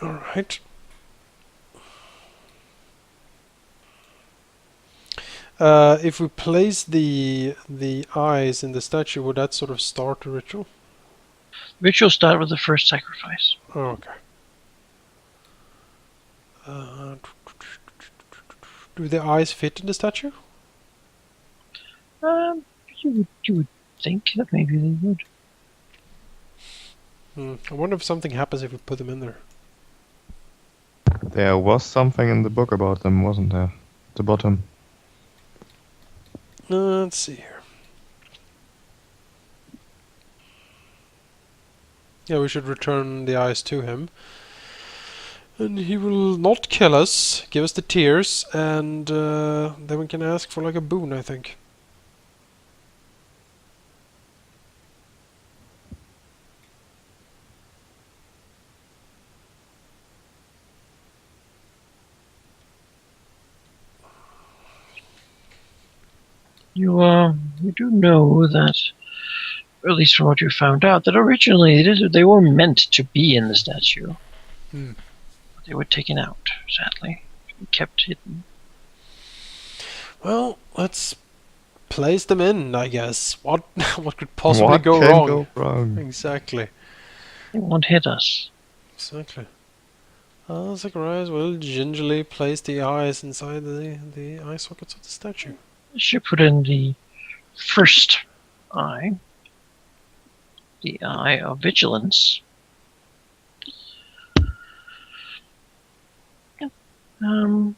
Alright. If we place the eyes in the statue, would that sort of start a ritual? Ritual start with the first sacrifice. Oh, okay. Uh, do the eyes fit in the statue? You would think that maybe they would. I wonder if something happens if we put them in there. There was something in the book about them, wasn't there? At the bottom. Let's see here. Yeah, we should return the eyes to him. And he will not kill us, give us the tears, and then we can ask for like a boon, I think. You do know that, or at least from what you found out, that originally they were meant to be in the statue. Hmm. They were taken out, sadly, and kept hidden. Well, let's place them in, I guess. What what could possibly What go can wrong? go wrong? Exactly. They won't hit us. Exactly. Zacharias will gingerly place the eyes inside the eye sockets of the statue. She put in the first eye, the eye of vigilance. Um,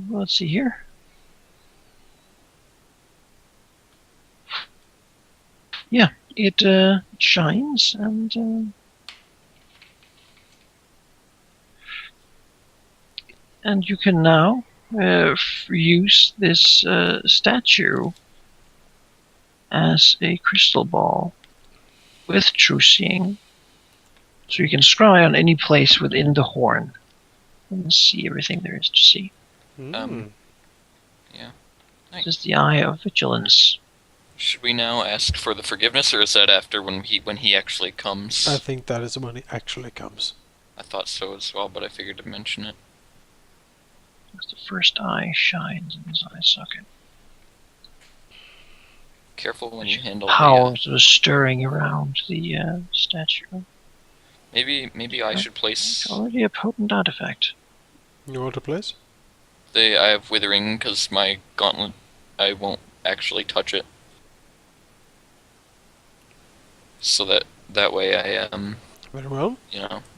let's see here. Yeah, it shines and you can now use this statue as a crystal ball with true seeing. So you can scry on any place within the horn and see everything there is to see. Yeah. This is the eye of vigilance. Should we now ask for the forgiveness, or is that after when he actually comes? I think that is when he actually comes. I thought so as well, but I figured to mention it. Because the first eye shines in his eye socket. Careful when you handle power sort of stirring around the statue. Maybe I should place. It's already a potent artifact. You want to place? I have withering because my gauntlet. I won't actually touch it. So that way I Very well.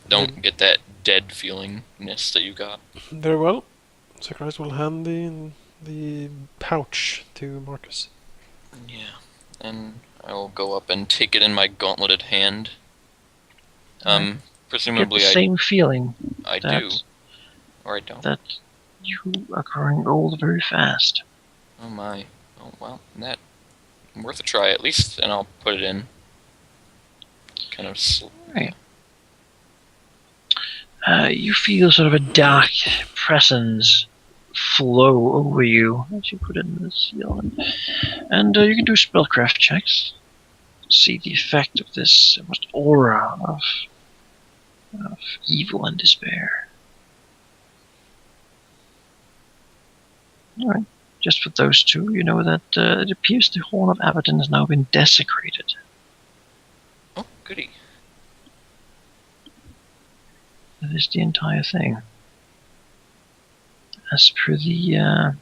don't get that dead feelingness that you got. Very well. Zacharias will hand the pouch to Marcus. Yeah, and I will go up and take it in my gauntleted hand. Presumably Get the same feeling. I do, or I don't. That you are growing old very fast. Oh my. Oh well, that worth a try at least, and I'll put it in. Kind of. Right. You feel sort of a dark presence flow over you as you put it in the seal, and you can do spellcraft checks to see the effect of this almost aura of evil and despair. All right. Just for those two, you know that it appears the Horn of Abaddon has now been desecrated. Oh, goody. That is the entire thing. As per the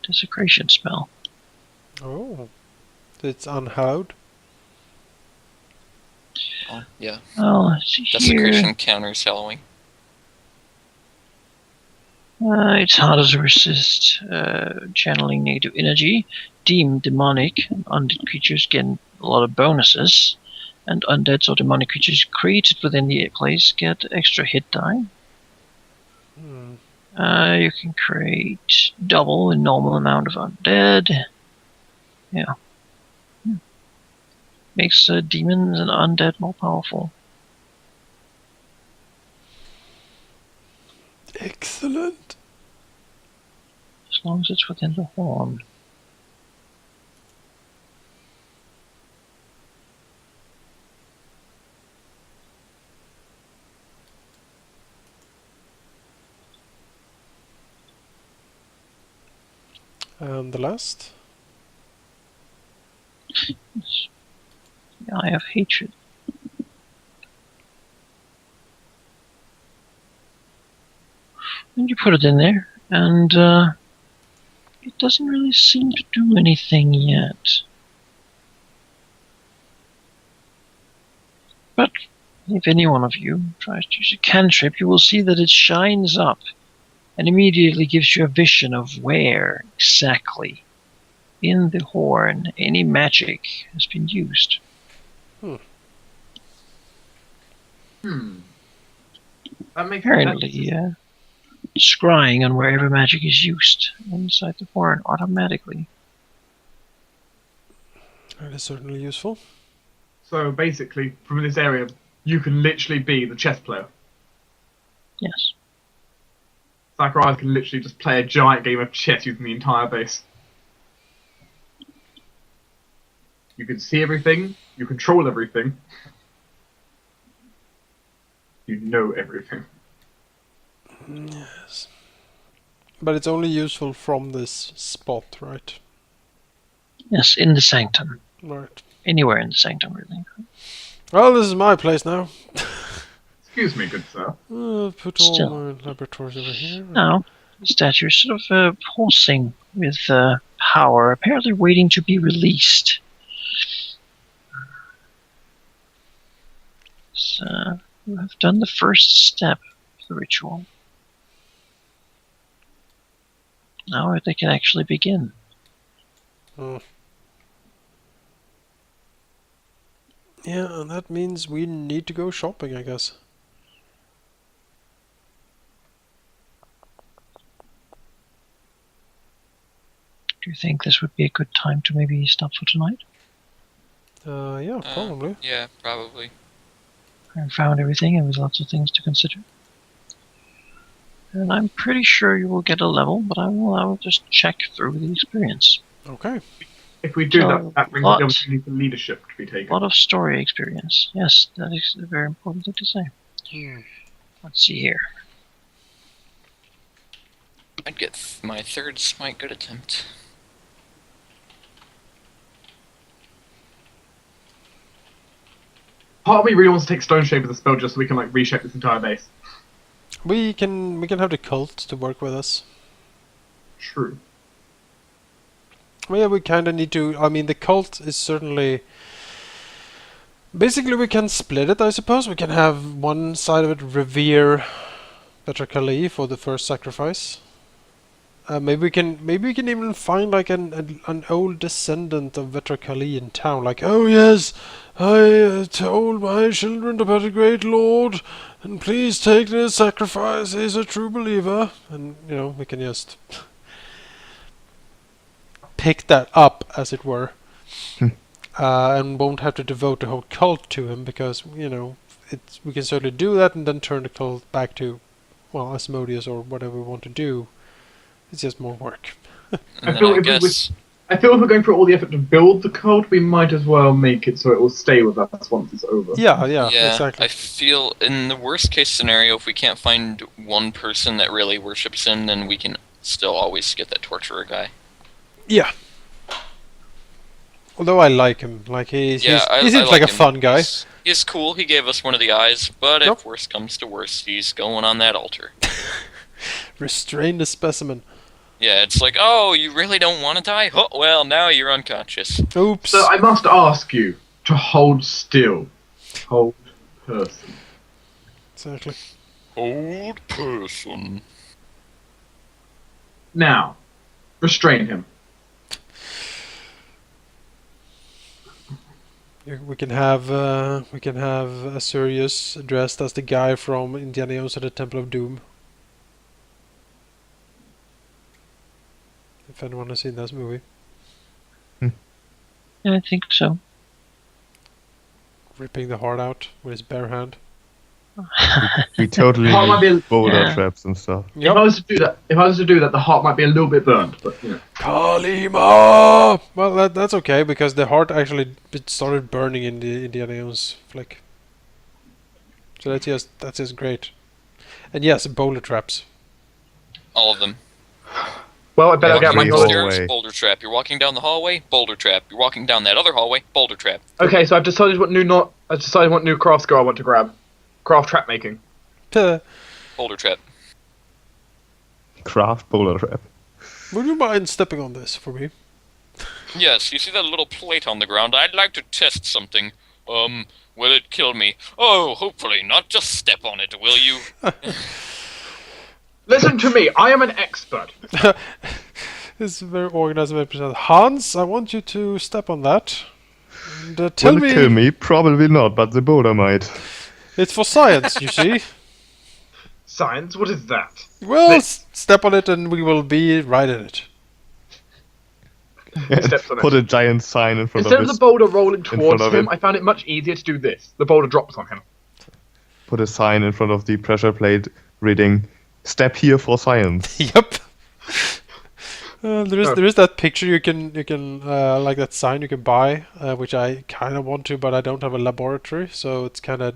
desecration spell. Oh. It's unhallowed? Oh, yeah. Well, let's see Desecration here. counters Halloween. It's harder to resist channeling negative energy. Deemed demonic and undead creatures get a lot of bonuses. And undead or demonic creatures created within the place get extra hit die. You can create double the normal amount of undead. Yeah. Makes demons and undead more powerful. Excellent. As long as it's within the horn. And the last? The Eye of Hatred. And you put it in there, and it doesn't really seem to do anything yet. But if any one of you tries to use a cantrip, you will see that it shines up and immediately gives you a vision of where exactly in the horn any magic has been used. That makes Apparently, scrying on wherever magic is used inside the horn automatically. That is certainly useful. So basically, from this area, you can literally be the chess player. Yes. Sakurai can literally just play a giant game of chess using the entire base. You can see everything, you control everything, you know everything. Yes. But it's only useful from this spot, right? Yes, in the sanctum. Right. Anywhere in the sanctum, really. Well, this is my place now. Excuse me, good sir. Put Still. all my laboratories over here. Now, the statue is sort of pulsing with power, apparently waiting to be released. So, you have done the first step of the ritual. Now they can actually begin. Yeah, and that means we need to go shopping, I guess. Do you think this would be a good time to maybe stop for tonight? Yeah, probably. Yeah, probably. I found everything and with lots of things to consider. And I'm pretty sure you will get a level, but I will just check through the experience. Okay. If we do So, that brings us the lots. opportunity for leadership to be A taken. lot of story experience. Yes, that is a very important thing to say. Let's see here. I'd get my third smite good attempt. Part of me really wants to take Stone Shape as a spell just so we can like reshape this entire base. We can have the cult to work with us. True. Well, yeah, we kind of need to. I mean, the cult is certainly. Basically, we can split it, I suppose. We can have one side of it revere Better Kali for the first sacrifice. Maybe we can even find like an old descendant of Vetra Kali in town. Like, oh yes, I told my children about a great lord, and please take this sacrifice. He's a true believer, and you know we can just pick that up, as it were, and won't have to devote the whole cult to him because you know we can certainly do that and then turn the cult back to, well, Asmodeus or whatever we want to do. It's just more work. And feel then I if guess I feel if we're going through all the effort to build the cult, we might as well make it so it will stay with us once it's over. Yeah, exactly. I feel in the worst case scenario, if we can't find one person that really worships him, then we can still always get that torturer guy. Yeah. Although I like him, like he seems I like a him. fun guy. He's cool. He gave us one of the eyes, but Yep. if worst comes to worst, he's going on that altar. Restrain the specimen. Yeah, it's like, oh, you really don't want to die? Oh, well, now you're unconscious. Oops. So I must ask you to hold still. Hold person. Exactly. Old person. Now, restrain him. We can have Asurius dressed as the guy from Indiana Jones at the Temple of Doom. If anyone has seen that movie. Yeah, I think so. Ripping the heart out with his bare hand. We totally Heart might be need boulder yeah. traps and stuff. If I was to do that, the heart might be a little bit burned, but you know. Kalima! Well, that's okay because the heart actually started burning in the Indiana Jones flick. So that's just great. And yes, boulder traps. All of them. Well, I better You're get my walking knowledge. hallway. upstairs, boulder trap. You're walking down the hallway, boulder trap. You're walking down that other hallway, boulder trap. Okay, so I've decided what new craft skill I want to grab. Craft trap making. Boulder trap. Craft boulder trap. Would you mind stepping on this for me? Yes, you see that little plate on the ground? I'd like to test something. Will it kill me? Oh, hopefully not. Just step on it, will you? Listen to me, I am an expert. It's very organized. Very present. Hans, I want you to step on that. And, tell Will it kill me? Probably not, but the boulder might. It's for science, you see. Science, what is that? Well, step on it and we will be right in it. Steps on it. Put a giant sign in front Instead of of it. the boulder rolling towards of him, it. I found it much easier to do this. The boulder drops on him. Put a sign in front of the pressure plate reading, "Step here for science." Yep. There is that picture you can like that sign you can buy, which I kind of want to, but I don't have a laboratory, so it's kind of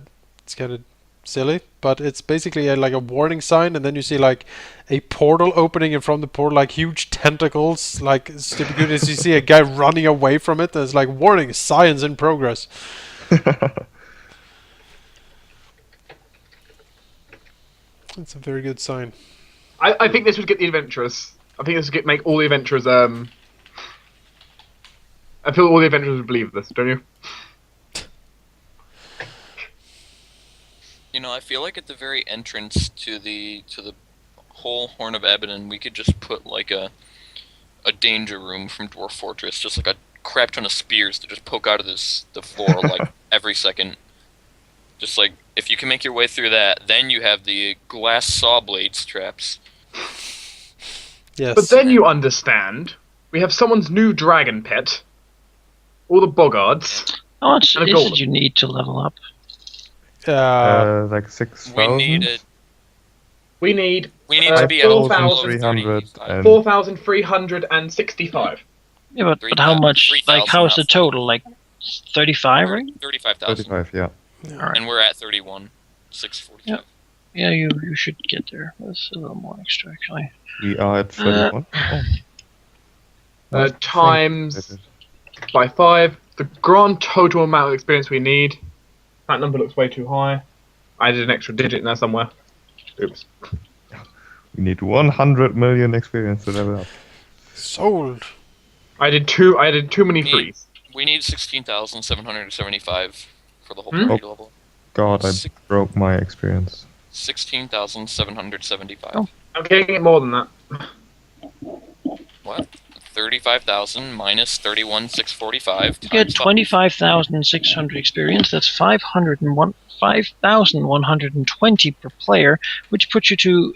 silly. But it's basically like a warning sign, and then you see like a portal opening, and from the portal like huge tentacles, like stupid good as you see a guy running away from it. And it's like warning, science in progress. It's a very good sign. I think this would get the adventurers. I think this would make all the adventurers. I feel all the adventurers would believe this, don't you? You know, I feel like at the very entrance to the whole Horn of Abaddon, we could just put like a danger room from Dwarf Fortress, just like a crap ton of spears that just poke out of the floor like every second. Just like if you can make your way through that, then you have the glass saw blades traps. Yes. But then you understand, we have someone's new dragon pet, all the boggards. How much And a is golem. it you need to level up? Like We 6,000. need it. We need We need to be at 4,300 and 4,365. Yeah, but how much? 3,000 Like, how is the now. total? Like, 35, right? 35,000. 35, yeah. Alright. And we're at 31. 645. Yep. Yeah, you should get there. That's a little more extra, actually. We are at 31. Times by 5. The grand total amount of experience we need. That number looks way too high. I did an extra digit in there somewhere. Oops. We need 100 million experience to level up. Sold. I did too many Neat. threes. We need 16,775 for the whole Hmm? party level. God, I Six- broke my experience. 16,775. Oh. I'm getting it more than that. What? 35,000 minus 31,645. You get times 25,600 experience. That's 5,120 per player, which puts you to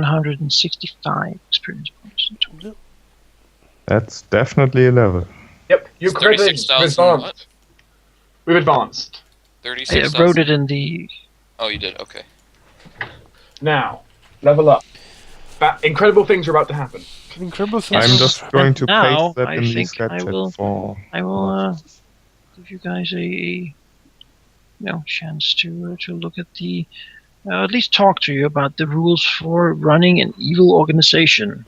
36,765 experience points in total. That's definitely a level. Yep, you It's credited. 36,000 what? We've advanced. 36,000. I wrote it in the. Oh, you did. Okay. Now, level up. Incredible things are about to happen. Incredible things. I'm just going to Now, paste that I in the think sketch I chat will- for... I will give you guys a chance to look at the. At least talk to you about the rules for running an evil organization.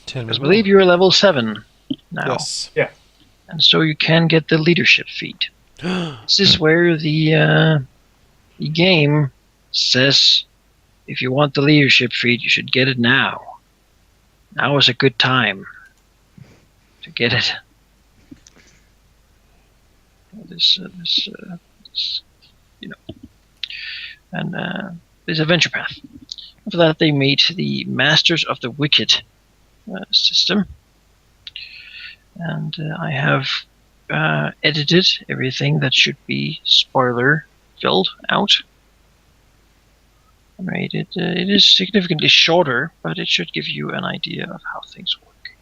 Because I believe you're level 7 now. Yes. And so you can get the leadership feat. This is where the game says if you want the leadership feat, you should get it now. Now is a good time to get it. This and this adventure path. After that, they made the Masters of the Wicked system, and I have edited everything that should be spoiler filled out. I made it. It is significantly shorter, but it should give you an idea of how things work.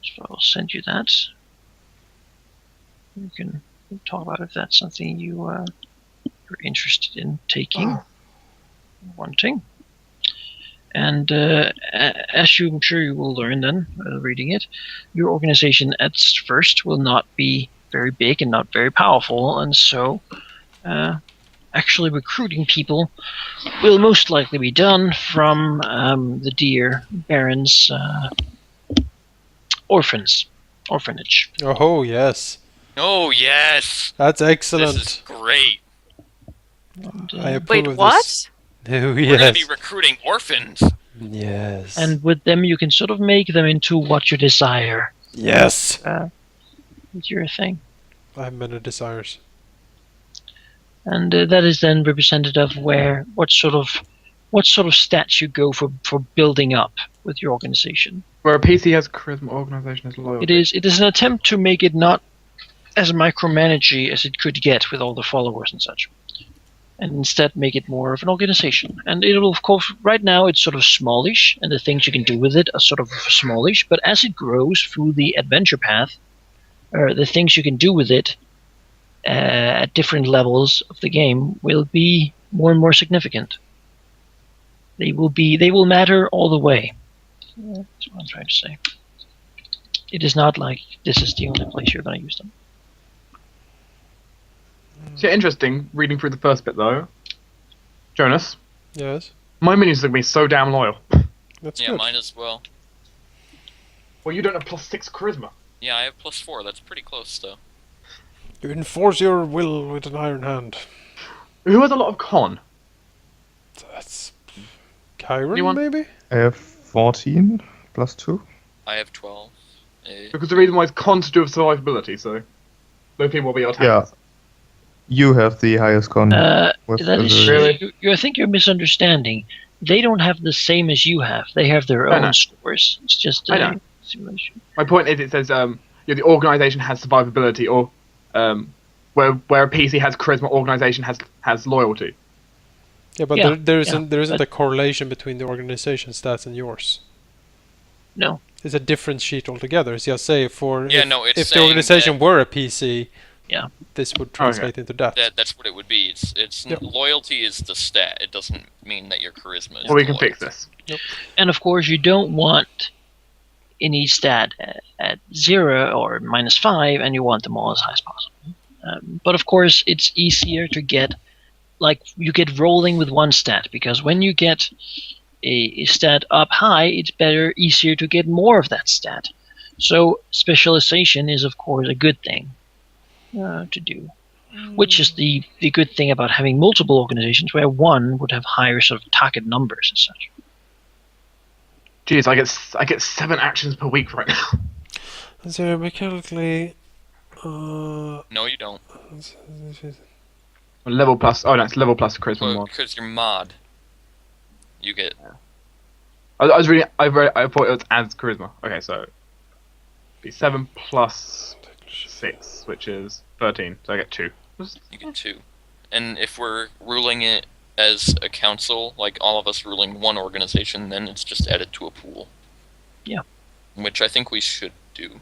So I'll send you that. You can talk about if that's something you're interested in taking, wanting. And as I'm sure you will learn then, reading it, your organization at first will not be very big and not very powerful, and so actually recruiting people will most likely be done from the Deer Baron's orphanage. Oh yes, Oh yes, that's this excellent. is great. And, I approve Wait, of what? this. Oh We're gonna be yes, recruiting orphans. yes, and with them, you can sort of make them into what you desire. yes. With your thing. I have many desires. And that is then representative of what sort of stats you go for building up with your organization. Where a PC has charisma, organization has loyalty. It is an attempt to make it not as micromanagey as it could get with all the followers and such, and instead make it more of an organization. And it'll, of course, right now it's sort of smallish, and the things you can do with it are sort of smallish. But as it grows through the adventure path, the things you can do with it at different levels of the game will be more and more significant. They will matter all the way. That's what I'm trying to say. It is not like this is the only place you're going to use them. So interesting, reading through the first bit though. Jonas, Yes, my minions are going to be so damn loyal. that's Yeah, good. mine as well. Well, you don't have +6 charisma. Yeah, I have +4. That's pretty close though. You enforce your will with an iron hand. Who has a lot of con? That's Chiron, Anyone? maybe? I have 14 plus 2. I have 12. Because the reason why it's con to do with survivability, so those people will be your tanks. Yeah. You have the highest con. with That is the- Really? I think you're misunderstanding. They don't have the same as you have. They have their I own know. scores. It's just I a know. simulation. My point is, it says the organization has survivability, or where a PC has charisma, organization has loyalty. Yeah, but Yeah, there isn't but- a correlation between the organization stats and yours. No. It's a different sheet altogether. It's just say for Yeah, if, no, it's if the saying organization that- were a PC, Yeah. this would translate into that. That's what it would be. It's Yep. loyalty is the stat. It doesn't mean that your charisma is. Well, we the can fix loyalty. this. And of course, you don't want any stat at 0 or -5, and you want them all as high as possible. But of course, it's easier to get, like, you get rolling with one stat, because when you get a stat up high, it's easier to get more of that stat. So specialization is, of course, a good thing to do. Which is the good thing about having multiple organizations, where one would have higher sort of target numbers and such. Jeez, I get 7 actions per week right now. So mechanically, No, you don't. Level plus. Oh no, it's level plus charisma mod. Because you're mod. You get. I thought it was as charisma. Okay, so be 7 plus 6, which is 13. So I get 2. You get 2. And if we're ruling it as a council, like all of us ruling one organization, then it's just added to a pool. Yeah. Which I think we should do.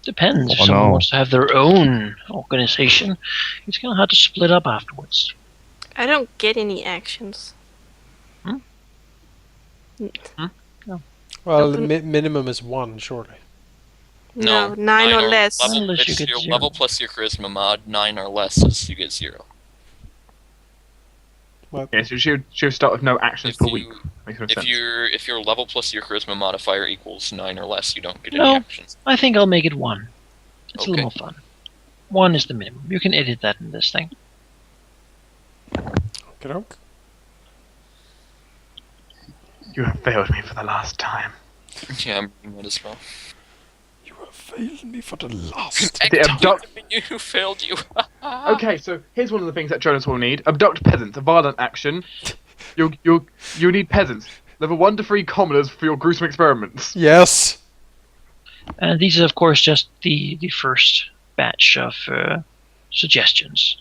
Depends. If Oh, someone no. wants to have their own organization, it's going to have to split up afterwards. I don't get any actions. well, the Open- minimum is 1, surely. No, 9 or less. Level, Unless you it's get your 0. level plus your charisma mod. 9 or less is you get 0. Yeah, so she would start with no actions If per you- week. Makes no If sense. your level plus your charisma modifier equals 9 or less, you don't get No. any actions. I think I'll make it 1. It's a Okay. little more fun. 1 is the minimum. You can edit that in this thing. Okay. You have failed me for the last time. Yeah, I'm reading that as well. You have failed me for the last. The abduct- You failed you. Okay, so here's one of the things that Jonas will need: abduct peasants, a violent action. You need peasants. Level 1 to 3 commoners for your gruesome experiments. Yes. And these are, of course, just the first batch of suggestions.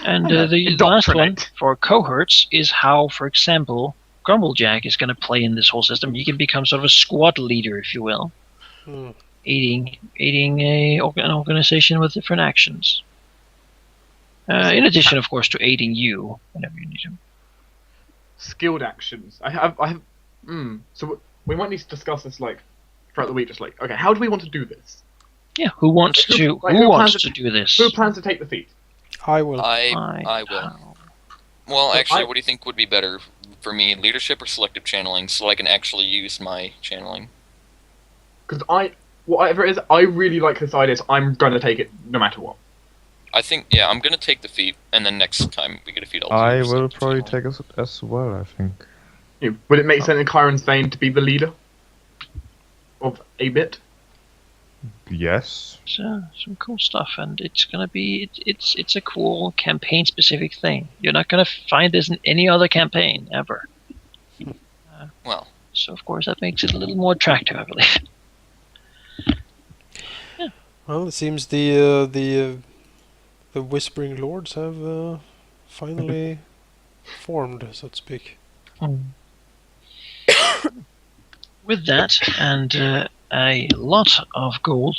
And the last one Indoctrinate. for cohorts is how, for example, Grumblejack is going to play in this whole system. You can become sort of a squad leader, if you will, Hmm. aiding an organization with different actions. In addition, of course, to aiding you whenever you need them. Skilled actions. I have. So we might need to discuss this like throughout the week. Just like, okay, how do we want to do this? Yeah, who wants Who- to like, who wants plans to do this? Who plans to take the feat? I will. I will. Well, So actually, what do you think would be better for me, leadership or selective channeling, so I can actually use my channeling? Because whatever it is, I really like this idea, so I'm going to take it no matter what. I think, yeah, I'm gonna take the feat, and then next time we get a feat, I'll I do will selective probably channeling. take it as well, I think. Would it make sense in Chiron's vein to be the leader of a bit? Yes. Some cool stuff, and it's gonna be it's a cool campaign-specific thing. You're not gonna find this in any other campaign ever. Well, So of course that makes it a little more attractive, I believe. Well, it seems the Whispering Lords have finally formed, so to speak. With that, and a lot of gold,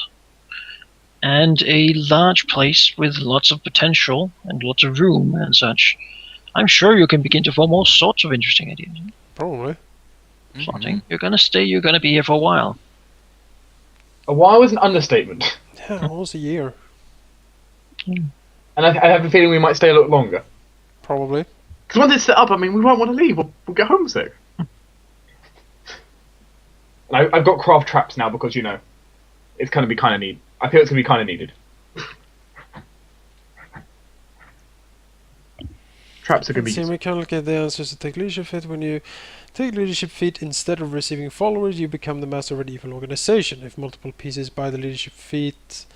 and a large place with lots of potential and lots of room and such, I'm sure you can begin to form all sorts of interesting ideas. Probably. Something. You're gonna be here for a while. A while is an understatement. Yeah, almost a year. And I have a feeling we might stay a little longer. Probably. Because once it's set up, I mean, we won't want to leave. We'll get homesick. And I've got craft traps now because, it's going to be kind of needed. I feel it's going to be kind of needed. Traps are going to be See, useful. we can look at the answers to take leadership feat. When you take leadership feat, instead of receiving followers, you become the master of an evil organization. If multiple pieces buy the leadership feat,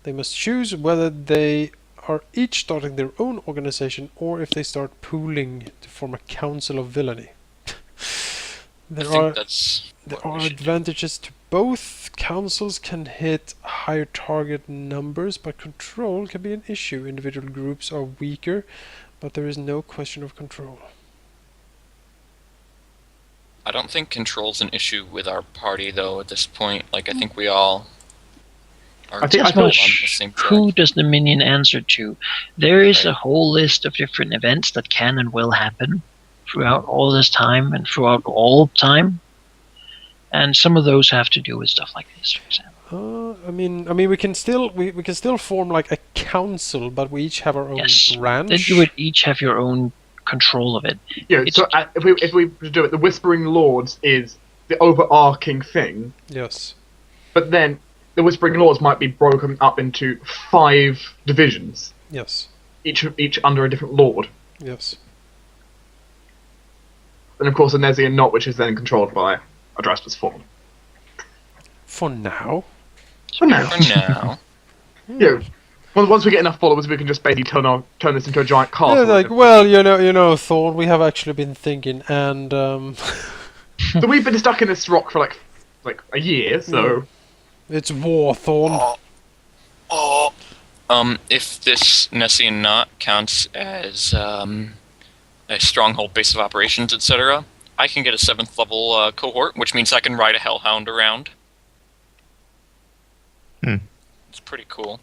they must choose whether they are each starting their own organization or if they start pooling to form a council of villainy. I think that's There what are we should do. advantages to both. Councils can hit higher target numbers, but control can be an issue. Individual groups are weaker, but there is no question of control. I don't think control's an issue with our party, though, at this point. Like, I think we all are I think- I just on the thought- same track. Who does the minion answer to? There is a Right. whole list of different events that can and will happen throughout all this time and throughout all time. And some of those have to do with stuff like this, for example. I mean, we can still we can still form like a council, but we each have our own Yes. branch. Then you would each have your own control of it. Yeah, It's- so if we do it, the Whispering Lords is the overarching thing, Yes. but then the Whispering Lords might be broken up into 5 divisions, Yes. each under a different lord. Yes. And of course, the Nezian Knot, which is then controlled by Adrastus Fawn. For now. For now. For now. Yeah. Once we get enough followers, we can just basically turn this into a giant Yeah, castle. like, well, you know, Thorn, we have actually been thinking, and So we've been stuck in this rock for like a year, so it's war, Thorn. If this Nessian Knot counts as a stronghold base of operations, etc., I can get a 7th level cohort, which means I can ride a Hellhound around. It's pretty cool.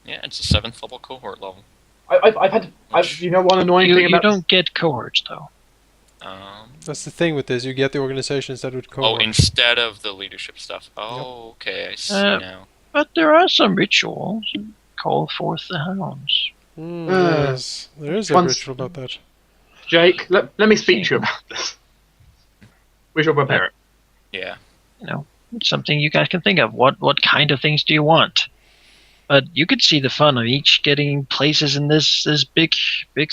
Yeah, it's a 7th level cohort level. I've had one annoying thing You about don't get cohorts, though. That's the thing with this. You get the organizations that would Oh, cohort. instead of the leadership stuff. Oh, okay, I see now. But there are some rituals. Call forth the hounds. Yes, there is a Once- ritual about that. Jake. Let me speak to you about this. We shall prepare it. Yeah. It's something you guys can think of. What kind of things do you want? But you could see the fun of each getting places in this big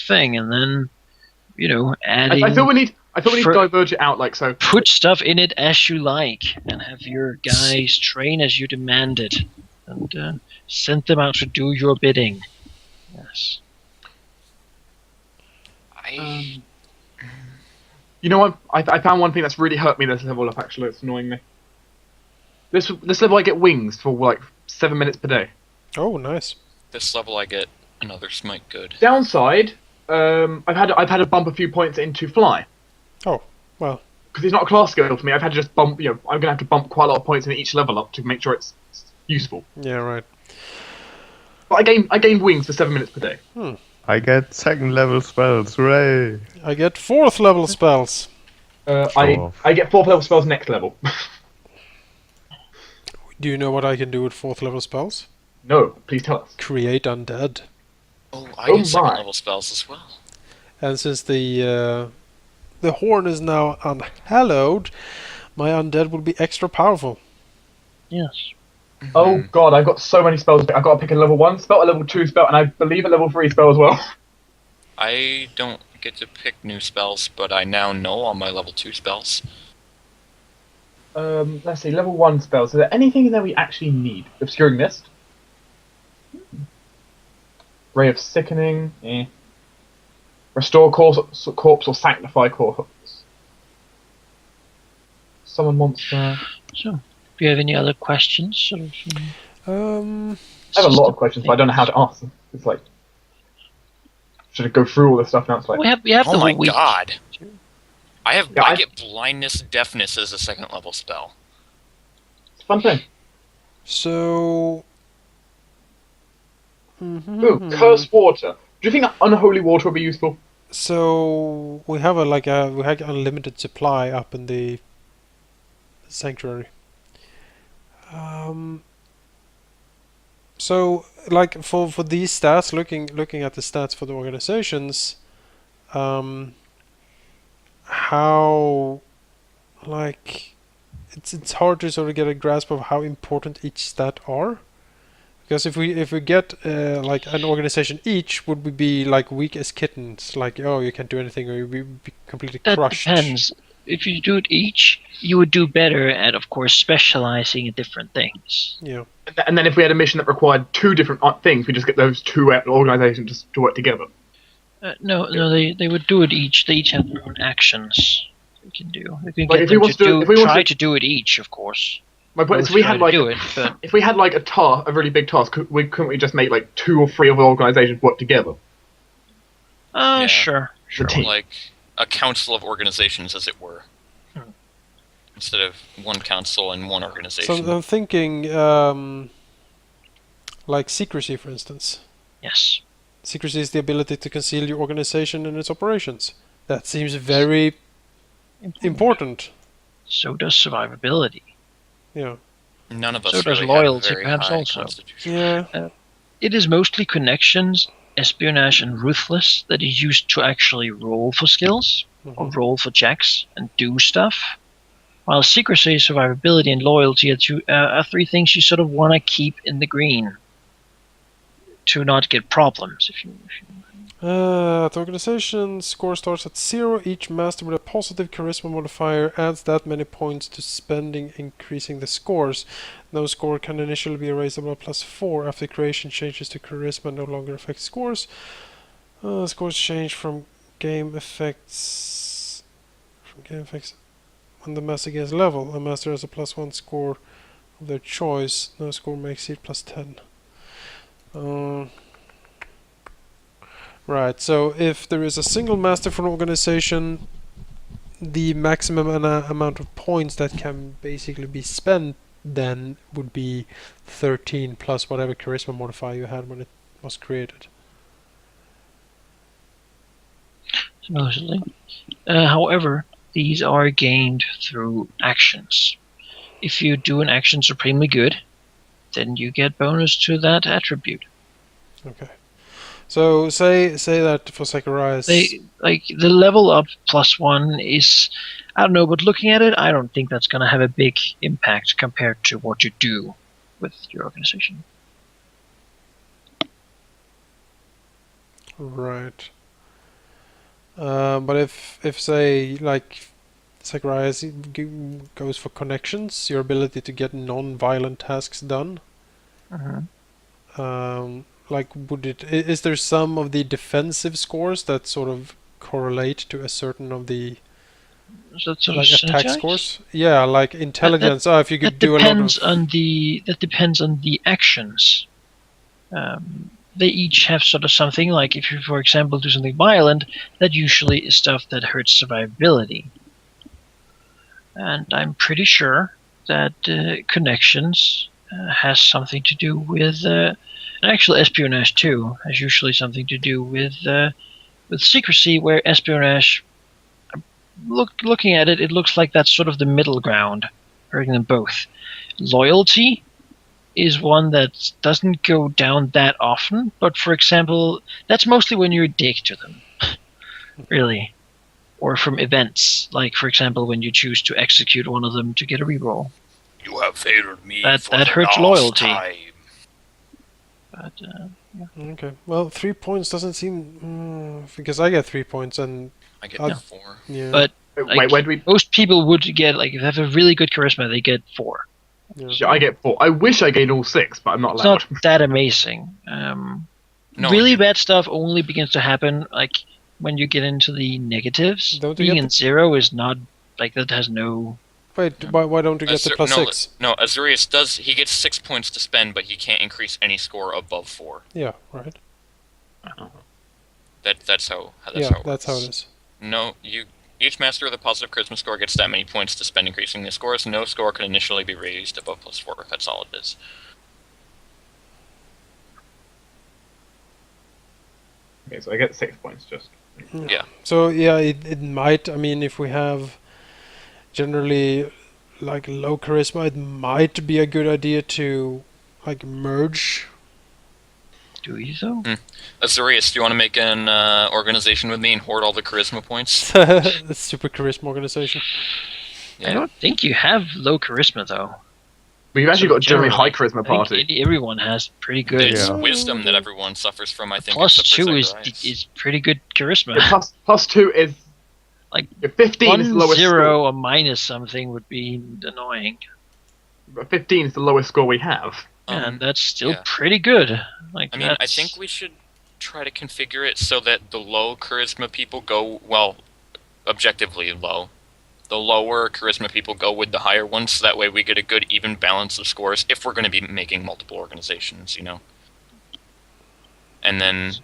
thing, and then adding. I thought we need to for- diverge it out like so. Put stuff in it as you like, and have your guys train as you demanded, and send them out to do your bidding. Yes. You know what? I found one thing that's really hurt me this level up. Actually, it's annoying me. This level I get wings for like 7 minutes per day. Oh, nice. This level I get another smite good. Downside, I've had to bump a few points into fly. Oh, well. Because it's not a class skill for me. I've had to just bump. I'm gonna have to bump quite a lot of points in each level up to make sure it's useful. Yeah, right. But I gain wings for 7 minutes per day. I get 2nd level spells, hooray! I get 4th level spells. off. I get 4th level spells next level. Do you know what I can do with 4th level spells? No, please tell us. Create undead. Oh, I Oh get second my. level spells as well. And since the horn is now unhallowed, my undead will be extra powerful. Yes. Oh god, I've got so many spells. I've got to pick a level 1 spell, a level 2 spell, and I believe a level 3 spell as well. I don't get to pick new spells, but I now know all my level 2 spells. Let's see, level 1 spells. Is there anything in there we actually need? Obscuring Mist? Ray of Sickening? Eh. Restore corpse or Sanctify corpse. Summon monster. So, do you have any other questions? Sort of, I have a lot of questions, but I don't know how to answer them. It's like, should I go through all this stuff now? It's like, we have Oh the my week. god! I Yeah, get blindness, deafness as a second level spell. it's a fun thing. So. Ooh, Curse Water. Do you think that Unholy Water would be useful? So we have we have unlimited supply up in the sanctuary. So like for these stats, looking at the stats for the organizations, how like it's hard to sort of get a grasp of how important each stat are. Because if we get like an organization each, would we be like weak as kittens? Like, oh, you can't do anything, or you'll be completely That crushed. depends. If you do it each, you would do better at, of course, specializing in different things. Yeah. And then if we had a mission that required 2 different things, we just get those 2 organizations to work together. No, they would do it each. They each have their own actions they can do. They can Like, get if we them want to do- if we want try to- to do it each, of course. My point is, Both if we try had to like do it, but if we had like a really big task, couldn't we just make like 2 or 3 of the organizations work together? Yeah. sure. team. Like a council of organizations, as it were. Instead of one council and one organization. So I'm thinking, like secrecy, for instance. Yes. Secrecy is the ability to conceal your organization and its operations. That seems very important. So does survivability. Yeah. None of us So does really loyalty, have a very perhaps, high also. constitution. Yeah. It is mostly connections, espionage, and ruthless that is used to actually roll for skills, or roll for checks, and do stuff. While secrecy, survivability, and loyalty are 3 things you sort of want to keep in the green to not get problems. If you The organization score starts at 0. Each master with a positive charisma modifier adds that many points to spending, increasing the scores. No score can initially be erasable +4. After creation, changes to charisma no longer affect scores. Scores change from game effects. When the master gains level, a master has a +1 score of their choice. No score may exceed +10. Right, so if there is a single master for an organization, the maximum amount of points that can basically be spent then would be 13 plus whatever charisma modifier you had when it was created. supposedly. However, these are gained through actions. If you do an action supremely good, then you get bonus to that attribute. Okay. So say that for Zacharias, The level up +1 is, I don't know, but looking at it, I don't think that's going to have a big impact compared to what you do with your organization. right. But if say like Zacharias goes for connections, your ability to get non-violent tasks done. Like, is there some of the defensive scores that sort of correlate to a certain of the Sort of like attack synergize? scores? Yeah, like intelligence. If you could do a lot of That depends on the actions. They each have sort of something, like if you, for example, do something violent, that usually is stuff that hurts survivability. And I'm pretty sure that connections has something to do with, and actually espionage too, has usually something to do with secrecy, where espionage, looking at it, it looks like that's sort of the middle ground, hurting them both. Loyalty is one that doesn't go down that often, but for example, that's mostly when you're a dick to them. Really. Or from events, like for example when you choose to execute one of them to get a reroll. You have failed me That for the hurts last loyalty. time. But Okay. Well, 3 points doesn't seem because I get 3 points and I get I'd- 4. yeah. But- Wait, where do we? most people would get, like, if they have a really good charisma, they get 4. yeah. I get 4. I wish I gained all 6, but I'm not It's allowed. not that amazing. No, Really you- bad stuff only begins to happen like when you get into the negatives. Don't you Being get in 0 is not like that. Has no. Wait, why don't you get the Azur- plus no, 6? No, Azurius does. He gets 6 points to spend, but he can't increase any score above 4. Yeah, right. That's how. That's how it is. No, each master with a positive charisma score gets that many points to spend increasing their scores. No score can initially be raised above +4. That's all it is. Okay, so I get 6 points just. Yeah. So yeah, it might. I mean, if we have generally like low charisma, it might be a good idea to like merge. Do you so? Azurius, do you want to make an organization with me and hoard all the charisma points? The super charisma organization. I don't think you have low charisma though. We've actually So got a generally high generally, charisma I think party. everyone has pretty good. It's Yeah. wisdom that everyone suffers from, I think. Plus except for 2 Zacharias. is pretty good charisma. Yeah, plus 2 is Like, 15 is the 1, lowest 0, or minus something would be annoying. score. 15 is the lowest score we have. And that's still yeah. pretty good. Like, I mean, I that's- think we should try to configure it so that the low charisma people go, well, objectively low. The lower charisma people go with the higher ones, so that way we get a good even balance of scores if we're going to be making multiple organizations, you know? And then,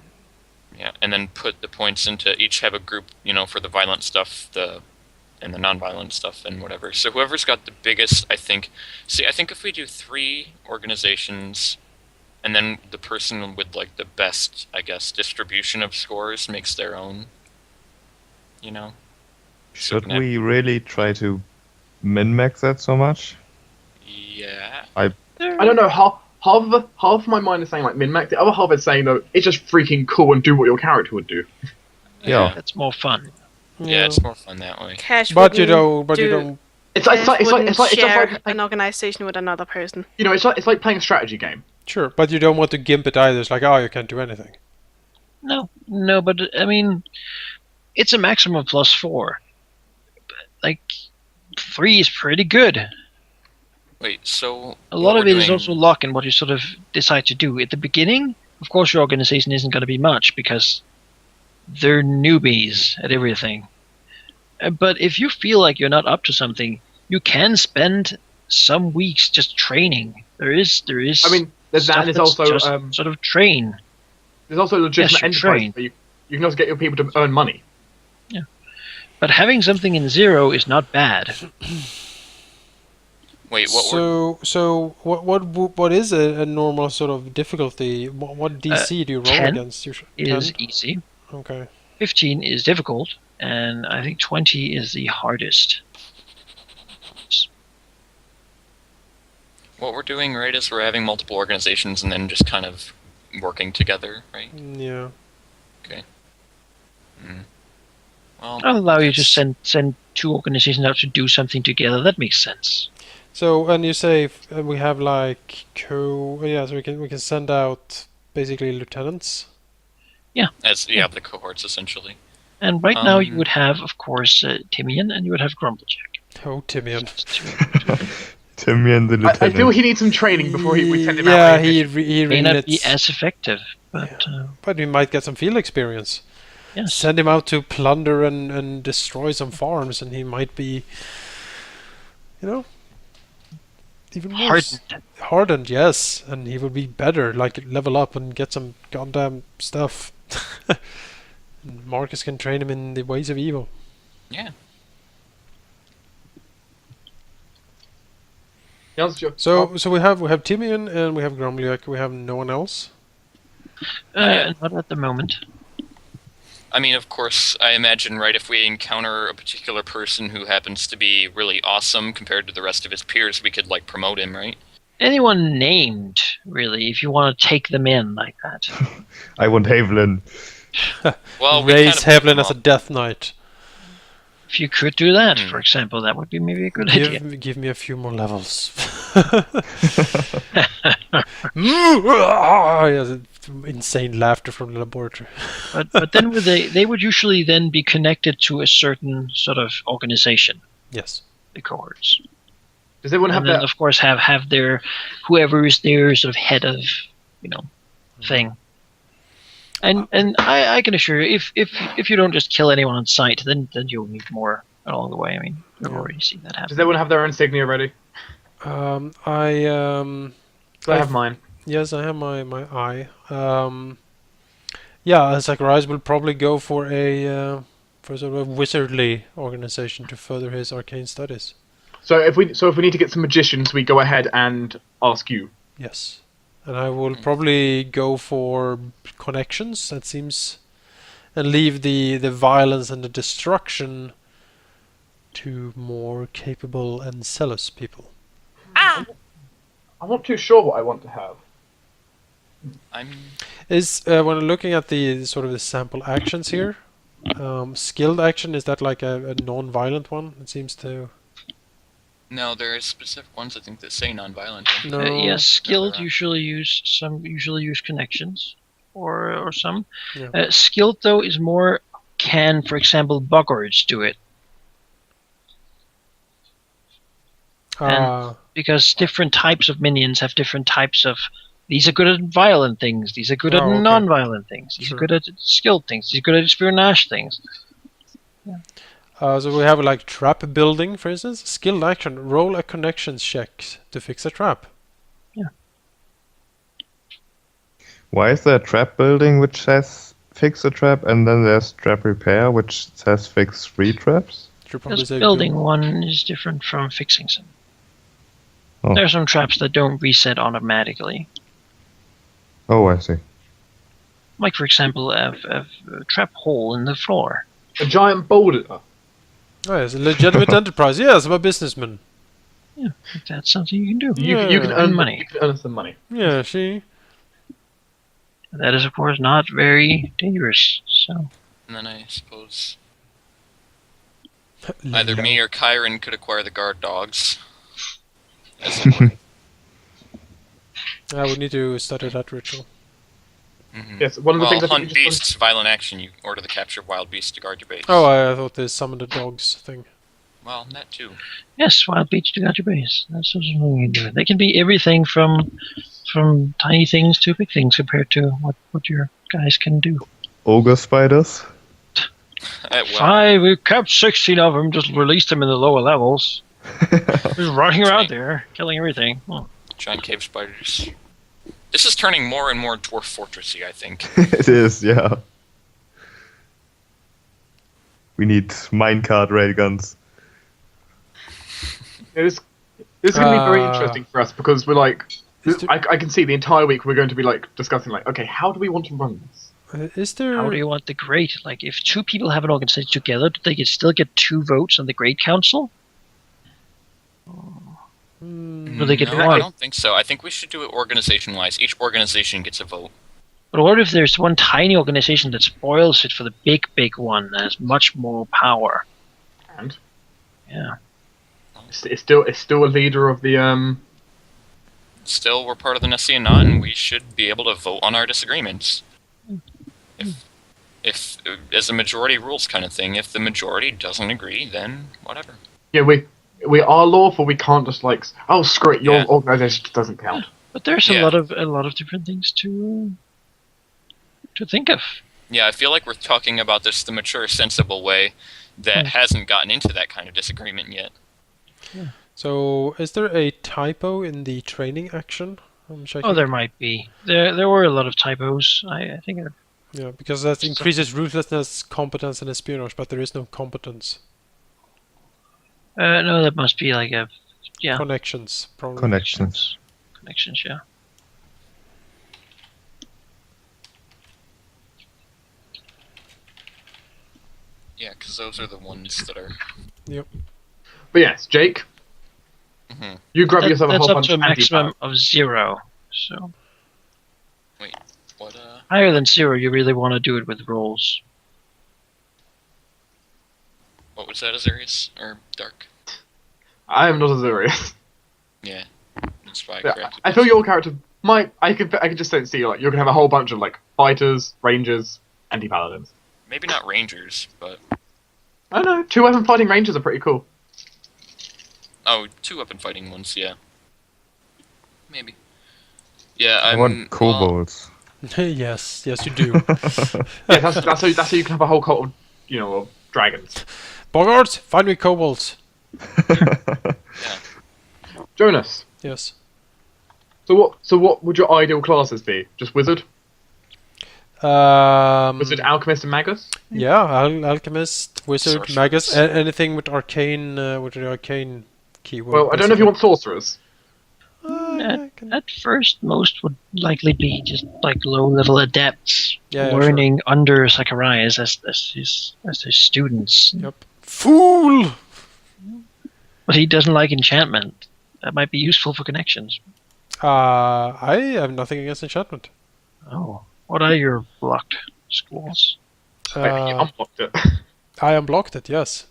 yeah, and then put the points into, each have a group, you know, for the violent stuff, and the non-violent stuff and whatever. So whoever's got the biggest, I think if we do 3 organizations, and then the person with like the best, I guess, distribution of scores makes their own, you know? Should we really try to min-max that so much? Yeah. I don't know, half of my mind is saying like min-max, the other half is saying though, it's just freaking cool and do what your character would do. Yeah. That's more fun. Yeah, it's more fun that way. Cash But you wouldn't don't. But you do- don't. It's just share like an organization with another person. you know, it's like playing a strategy game. Sure, but you don't want to gimp it either. It's like, oh, you can't do anything. No, but I mean, it's a maximum of +4. Like, 3 is pretty good. Wait, so A lot what of we're it is doing- also luck in what you sort of decide to do. At the beginning, of course, your organization isn't going to be much because they're newbies at everything. But if you feel like you're not up to something, you can spend some weeks just training. There is. I mean, there's that, stuff and there's that's also just sort of train. there's also legitimate Yes, you enterprise train. where you can also get your people to earn money. But having something in 0 is not bad. Wait, what we're So what is a normal sort of difficulty? What DC do you roll 10 against? Usually? Is 10? easy. Okay. 15 is difficult, and I think 20 is the hardest. what we're doing, right, is we're having multiple organizations and then just kind of working together, right? Yeah. Well, I'll allow you to that's- send 2 organizations out to do something together. That makes sense. So and you say we have like so we can send out basically lieutenants. the cohorts essentially. And right now you Um, would have, of course, Timian, and you would have Grumblejack. Oh, Timian. Timian the I lieutenant. feel he needs some training before we send him Yeah, out. he May really not be needs, as effective, but but we might get some field experience. yes. Send him out to plunder and destroy some farms, and he might be, even more hardened. Yes, and he would be better, like level up and get some goddamn stuff. And Marcus can train him in the ways of evil. Yeah. So we have Timian and we have Grumbliak. We have no one else. Not at the moment. I mean, of course, I imagine, right, if we encounter a particular person who happens to be really awesome compared to the rest of his peers, we could, like, promote him, right? anyone named, really, if you want to take them in like that. I want Havelin. Well, we Raise kind of Havlin as a Death Knight. If you could do that, for example, that would be maybe a good idea. Give me a few more levels. Yes, insane laughter from the laboratory. But then they would usually then be connected to a certain sort of organization, Yes. the cohorts. Does everyone have And then, that? of course, have their whoever is their sort of head of, thing. And I can assure you, if you don't just kill anyone on sight, then you'll need more along the way. I mean, we've Yeah. already seen that happen. Does everyone have their insignia ready? I So I have mine. Yes, I have my eye. Yeah, Zacharias will probably go for a sort of a wizardly organization to further his arcane studies. So if we need to get some magicians, we go ahead and ask you. Yes, and I will probably go for connections. That seems, and leave the violence and the destruction to more capable and zealous people. Ah! I'm not too sure what I want to have. Is when looking at the sort of the sample actions here, skilled action, is that like a non-violent one? It seems to. No, there are specific ones I think that say non-violent. No. Yes, skilled No, usually use connections, or some. Yeah. Skilled though is more can, for example, boggards do it, because different types of minions have different types of. These are good at violent things. These are good at okay. non-violent things. These Sure. are good at skilled things. These are good at espionage things. So we have like trap building, for instance. Skilled action: roll a connections check to fix a trap. Why is there trap building which says fix a trap, and then there's trap repair which says fix 3 traps? Should probably Because say building one is different from fixing some. Oh. There are some traps that don't reset automatically. Oh, I see. Like, for example, a trap hole in the floor. A giant boulder. Oh, yes, a legitimate enterprise. Yes, I'm a businessman. Yeah, that's something you can do. You can earn money. You can earn some money. Yeah, she. That is, of course, not very dangerous. So And then I suppose either me or Kyron could acquire the guard dogs. As it were. I would need to study that ritual. Mhm. Yes, one of the Well, things I think hunt we just want- beasts, violent action. You order the capture of wild beasts to guard your base. Oh, I thought they summoned the dogs thing. Well, that too. yes, wild beach to got your base. That's what you can do. They can be everything from tiny things to big things compared to what your guys can do. Ogre spiders? Well, 5, we kept 16 of them, just released them in the lower levels. Just running around there, killing everything. Oh. giant cave spiders. This is turning more and more Dwarf Fortressy, I think. It is, yeah. We need minecart railguns. This is going to be very Uh, interesting for us because we're like, is there- I can see the entire week we're going to be like discussing like, okay, how do we want to run this? Is there? How do you want the great? Like, if 2 people have an organization together, do they still get 2 votes on the great council? Hmm, Will they get no, one? I don't think so. I think we should do it organization-wise. Each organization gets a vote. But what if there's one tiny organization that spoils it for the big one that has much more power? And Yeah. it's still a leader of the Still, we're part of the Nessian Knot, and we should be able to vote on our disagreements. If as a majority rules kind of thing, if the majority doesn't agree, then whatever. yeah we are lawful. We can't just like, oh screw it, your Yeah. organization doesn't count. But there's Yeah. a lot of different things to think of. Yeah, I feel like we're talking about this the mature, sensible way that hasn't gotten into that kind of disagreement yet. So, is there a typo in the training action? I'm checking. Oh, there might be. There were a lot of typos. I think. Yeah, because that increases ruthlessness, competence, and espionage, but there is no competence. No, that must be like a Connections, probably. Connections. connections. Yeah. Yeah, because those are the ones that are. But yes, Jake, You grab yourself a That's whole up bunch to a of maximum anti-power. of 0. So What? higher than 0, you really want to do it with rolls. What was that, Azarius? Or Dark? I am not Azurius. Yeah. That's why I Yeah, corrected I feel myself. your character might. I could just see like you're gonna have a whole bunch of like fighters, rangers, anti-paladins. Maybe not rangers, but I don't know. 2-weapon fighting rangers are pretty cool. oh, 2-weapon fighting ones. Yeah. Maybe. Yeah, I I'm. want kobolds. Yes, yes, you do. Yeah, that's how you can have a whole cult of dragons. Bogarts, find me kobolds. Jonas. Yes. So what would your ideal classes be? Just wizard, wizard, alchemist, and magus? Yeah, alchemist, wizard, Sorcerers. magus, anything with arcane, with the arcane keyword. Well, I don't know if you want sorcerers. At first, most would likely be just like low-level adepts Yeah, learning under Zacharias as his students. Yep. Fool! But he doesn't like enchantment. That might be useful for connections. I have nothing against enchantment. Oh, what are your blocked schools? Wait, he unblocked it. I unblocked it, yes.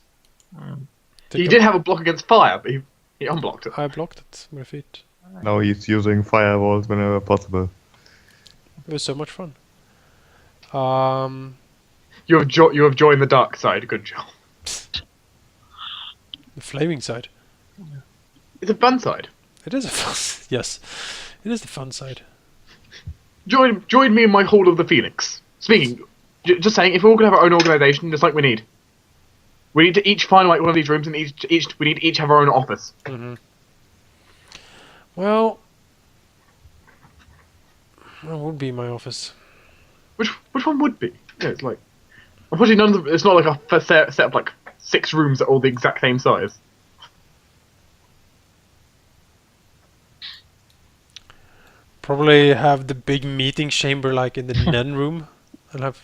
He did have a block against fire, but he unblocked it. I blocked it with my feet. Now he's using firewalls whenever possible. It was so much fun. You have joined the dark side. Good job. The flaming side. It's a fun side. It is a fun. Yes, it is the fun side. Join me in my Hall of the Phoenix. Speaking, just saying, if we're all gonna have our own organization, just like we need to each find like one of these rooms, and we need to each have our own office. Well, that would be my office. Which one would be? Yeah, it's like unfortunately none of them. It's not like a set of like 6 rooms that are all the exact same size. Probably have the big meeting chamber like in the Nen room, and have.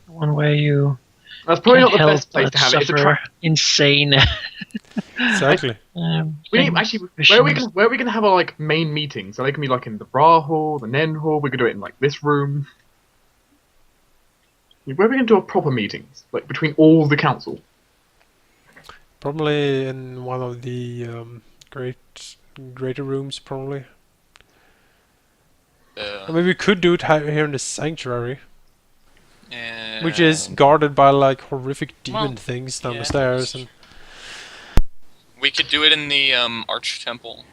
One where you That's probably can't not the help best place but to have it. It's a suffer trap. insane. Exactly. We need, actually, where are we gonna have our like main meetings? So they can be like in the Rahal, the Nen hall. We could do it in like this room. Where are we gonna do our proper meetings? Like between all the council. Probably in one of the greater rooms, probably. I mean, we could do it here in the sanctuary, which is guarded by like horrific demon things down the stairs, and we could do it in the Arch Temple.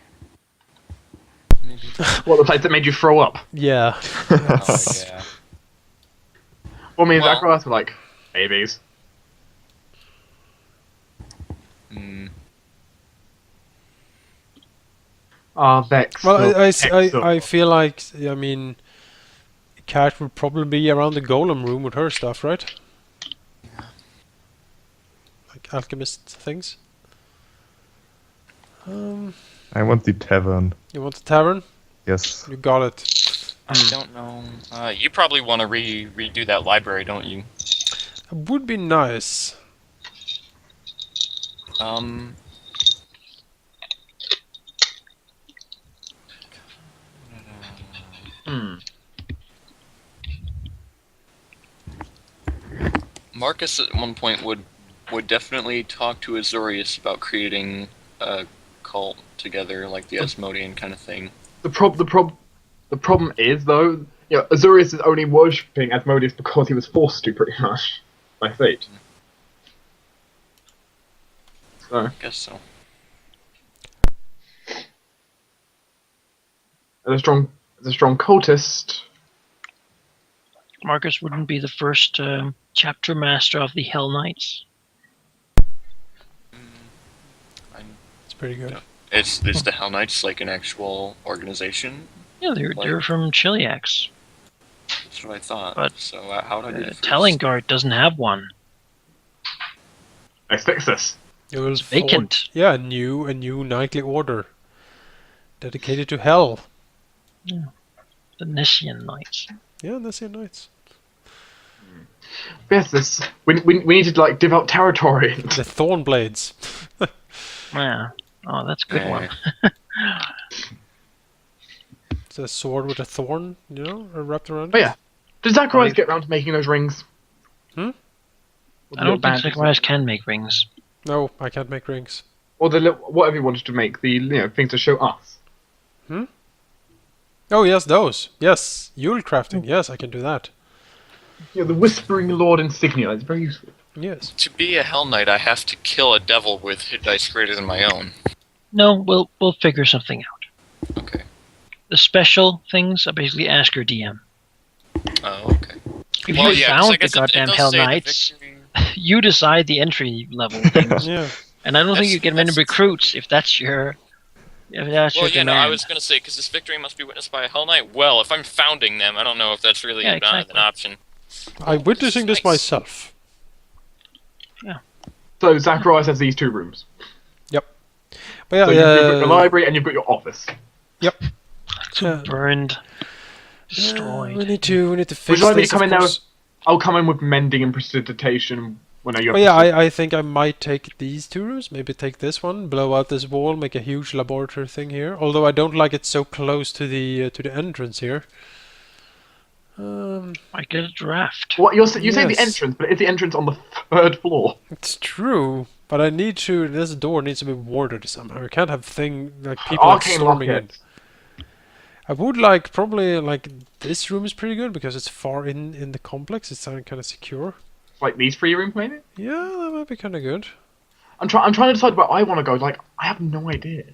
Maybe. What, the place that made you throw up? yeah. Oh yeah. Well, me and Well- Zacharias were like babies. Hmm. Vex. Well, Vex. I feel like, I mean, Cat would probably be around the golem room with her stuff, right? Like alchemist things. I want the tavern. You want the tavern? Yes. You got it. I don't know. You probably want to redo that library, don't you? It would be nice. Marcus at one point would definitely talk to Azorius about creating a cult together, like the Asmodean kind of thing. The problem is though, Azorius is only worshipping Asmodeus because he was forced to, pretty much, by fate. So I guess so. as a strong cultist. Marcus wouldn't be the first chapter master of the Hell Knights. It's pretty good. Is the Hell Knights like an actual organization? Yeah, they're from Chiliax. That's what I thought. But, so how did I do the first? Talingard doesn't have one. Let's fix this. You will vacant. forge, yeah, a new knightly order dedicated to hell. The Nessian Knights. Yeah, that's your knights. Yes, we need to like develop territory. The Thornblades. Yeah. Oh, that's a good one. It's a sword with a thorn, wrapped around Oh it. yeah. Does Zacharias get round to making those rings? Hmm? Or the I little don't think bandages? Zacharias can make rings. No, I can't make rings. Or the little, whatever you wanted to make, the things to show us. Oh yes, those. Yes, Yule crafting. Yes, I can do that. Yeah, the Whispering Lord insignia. It's very useful. Yes. To be a Hell Knight, I have to kill a devil with hit dice greater than my own. No, we'll figure something out. Okay. The special things, I basically ask your DM. Oh, okay. If Well, you yeah, 'cause I found the guess it goddamn does Hell say the Knights, victory- you decide the entry level things. Yeah. And I don't think That's- you get many that's- recruits if that's your Well, your yeah, no, I demand. was going to say, because this victory must be witnessed by a Hell Knight. Well, if I'm founding them, I don't know if that's really Yeah, an exactly. option. I'm witnessing this Nice. myself. So Zacharias has these 2 rooms. But yeah, So you've got your library and you've got your office. So burned, destroyed. we need to fix Would you like me to this, come of in now? course. I'll come in with mending and precipitation when you have But yeah, I think I might take these 2 rooms. Maybe take this one, blow out this wall, make a huge laboratory thing here. Although I don't like it so close to the entrance here. I get a draft. What you say the Yes. entrance, but it's the entrance on the 3rd floor. It's true, but I need to. This door needs to be warded somehow. I can't have people Arcane storming in. lockets. I would probably this room is pretty good because it's far in the complex. It's kind of secure. Like these 3 rooms, maybe. Yeah, that might be kind of good. I'm trying to decide where I want to go. Like, I have no idea.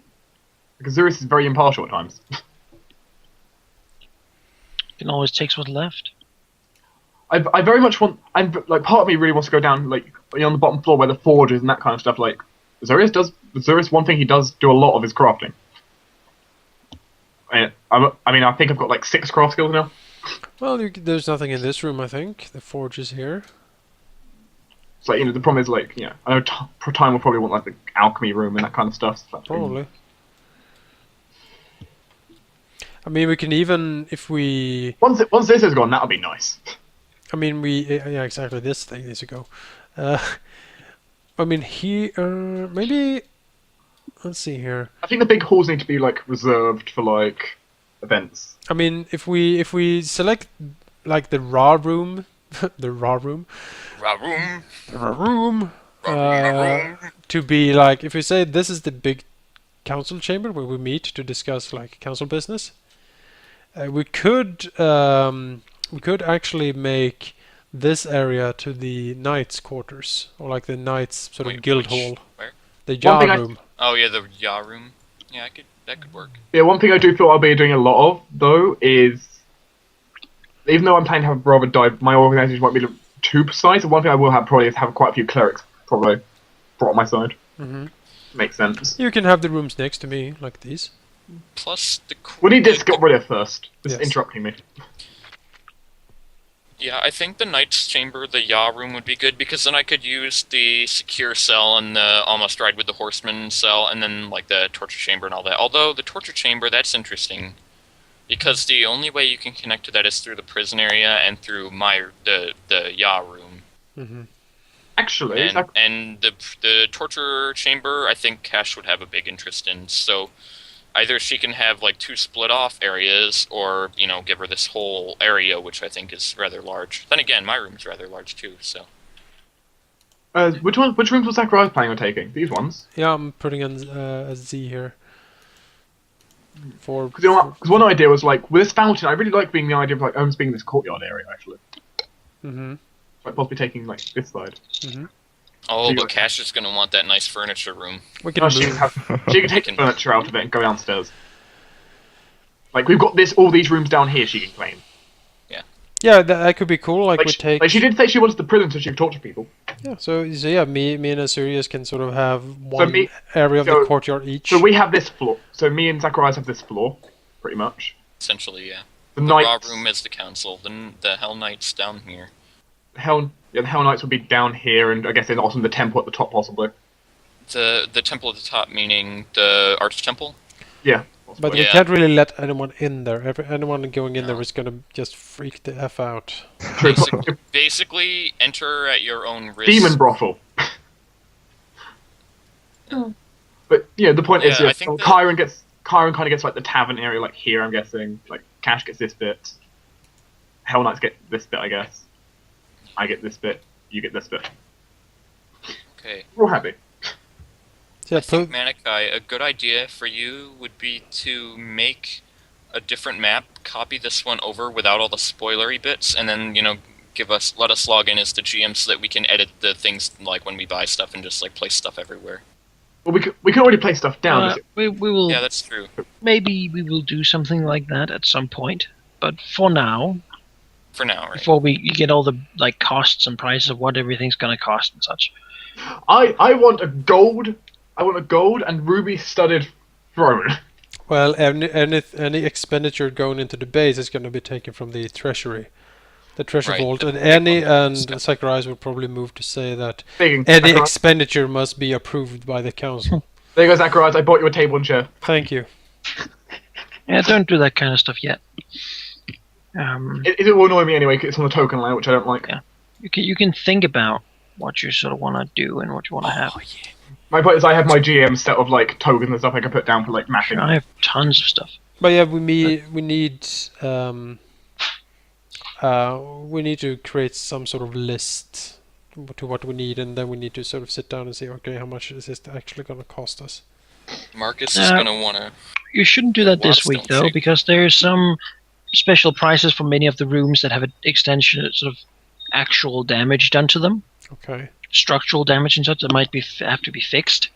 Because Zurus is very impartial at times. Can always take what's left. I very much want. Part of me really wants to go down on the bottom floor where the forge is and that kind of stuff. Like Zurus, one thing he does do a lot of is crafting. I think I've got 6 craft skills now. Well, there's nothing in this room. I think the forge is here. It's the problem is I know Time will probably want the alchemy room and that kind of stuff. So Probably. I mean, we can even if we. once this is gone, that'll be nice. I mean, yeah, exactly. This thing needs to go. I mean, here maybe. Let's see here. I think the big halls need to be reserved for events. I mean, if we select the raw room, the raw room, Ra-room. room, Ra-room. to be if we say this is the big council chamber where we meet to discuss council business, we could actually make this area to the knights' quarters or the knights sort of Wait, guild which- hall, where? the One jar thing I- room. Oh, yeah, the Ya room. Yeah, that could work. Yeah, one thing I do feel I'll be doing a lot of though is, even though I'm planning to have rather my organisation won't be too precise. And one thing I will have probably is have quite a few clerics probably brought on my side. Hmm Makes sense. You can have the rooms next to me like these. Plus, We need this to get rid of first. This is Yes. interrupting me. Yeah, I think the Knight's Chamber, the Ya room, would be good, because then I could use the Secure Cell and the Almost Ride with the Horseman cell, and then, the Torture Chamber and all that. Although, the Torture Chamber, that's interesting, because the only way you can connect to that is through the prison area and through the Ya room. Hmm Actually, And the Torture Chamber, I think Cash would have a big interest in, so either she can have 2 split off areas, or give her this whole area, which I think is rather large. Then again, my room's rather large too. So which rooms was Zacharias planning on taking? These ones. Yeah, I'm putting in a Z here. For Because one idea was with this fountain, I really like being the idea of almost being this courtyard area actually. hmm Possibly taking this side. oh, you but got- Cash is gonna want that nice furniture room. we can No, she move. can take the furniture out of it and go downstairs. We've got all these rooms down here. She can claim. Yeah, that could be cool. We take. She did say she wanted the prison so she could talk to people. Yeah, so yeah, me and Asurius can sort of have one me- area of so- the courtyard each. So we have this floor. So me and Zacharias have this floor, pretty much. Essentially, yeah. The The Raw knights, room is the council. Then the Hell Knights down here. the Hell Knights would be down here, and I guess there's also the temple at the top, possibly. The temple at the top, meaning the Arch Temple. Yeah. But possibly. we Yeah. can't really let anyone in there. Anyone going in there No. is gonna just freak the F out. Basically, enter at your own risk. Demon brothel. But the point is, Yeah, I think that- Chiron kind of gets like the tavern area, like here. I'm guessing like Cash gets this bit. Hell Knights get this bit, I guess. I get this bit. You get this bit. Okay. We're all happy. Yeah, I think, Manikai, a good idea for you would be to make a different map, copy this one over without all the spoilery bits, and then, let us log in as the GM so that we can edit the things, like, when we buy stuff and just, like, place stuff everywhere. Well, we can already place stuff down. We will. Yeah, that's true. Maybe we will do something like that at some point. But for now, For now, right? before you get all the costs and prices of what everything's gonna cost and such. I want a gold and ruby studded throne. Well, any expenditure going into the base is going to be taken from the treasury, the treasure Right, vault, the and Annie big and stuff. Zacharias will probably move to say that Speaking, any Zacharias, expenditure must be approved by the council. there you go, Zacharias. I bought you a table and chair. Thank you. Yeah, don't do that kind of stuff yet. It will annoy me anyway, 'cause it's on the token layer, which I don't like. Yeah. You can think about what you sort of want to do and what you want to have. yeah. My point is, I have my GM set of like tokens and stuff I can put down for like mapping. Sure, I have tons of stuff. But yeah, we need to create some sort of list to what we need, and then we need to sort of sit down and say, okay, how much is this actually going to cost us? Marcus is going to want to... You shouldn't do that Well, this week don't though, shake. because there's some special prices for many of the rooms that have an extension, sort of actual damage done to them, Okay. structural damage and such that might have to be fixed.